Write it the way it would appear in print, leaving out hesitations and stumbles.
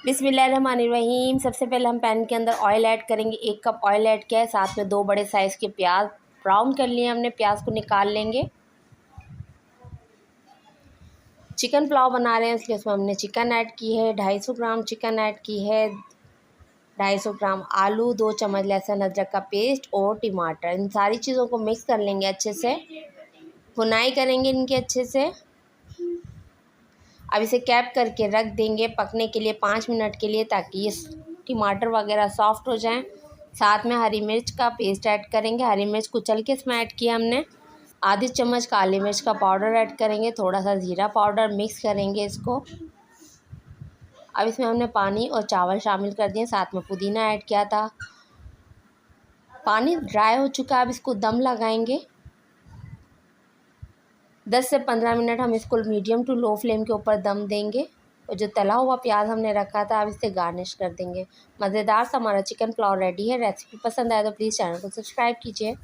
बिस्मिल्लाहिर्रहमानिर्रहीम। सबसे पहले हम पैन के अंदर ऑयल ऐड करेंगे। 1 कप ऑयल ऐड किया है, साथ में 2 बड़े साइज़ के प्याज ब्राउन कर लिए हमने। प्याज को निकाल लेंगे। चिकन पुलाव बना रहे हैं, इसलिए उसमें हमने चिकन ऐड की है। 250 ग्राम चिकन ऐड की है। 250 ग्राम आलू, 2 चम्मच लहसुन अदरक का पेस्ट और टमाटर। इन सारी चीज़ों को मिक्स कर लेंगे अच्छे से। भुनाई करेंगे इनकी अच्छे से। अब इसे कैप करके रख देंगे पकने के लिए 5 मिनट के लिए, ताकि ये टमाटर वगैरह सॉफ्ट हो जाएं। साथ में हरी मिर्च का पेस्ट ऐड करेंगे। हरी मिर्च कुचल के इसमें ऐड किया हमने। आधी चम्मच काली मिर्च का पाउडर ऐड करेंगे। थोड़ा सा ज़ीरा पाउडर, मिक्स करेंगे इसको। अब इसमें हमने पानी और चावल शामिल कर दिए, साथ में पुदीना ऐड किया था। पानी ड्राई हो चुका है, अब इसको दम लगाएंगे। 10 से 15 मिनट हम इसको मीडियम टू लो फ्लेम के ऊपर दम देंगे। और जो तला हुआ प्याज हमने रखा था, अब इसे गार्निश कर देंगे। मज़ेदार सा हमारा चिकन पुलाव रेडी है। रेसिपी पसंद आए तो प्लीज़ चैनल को सब्सक्राइब कीजिए।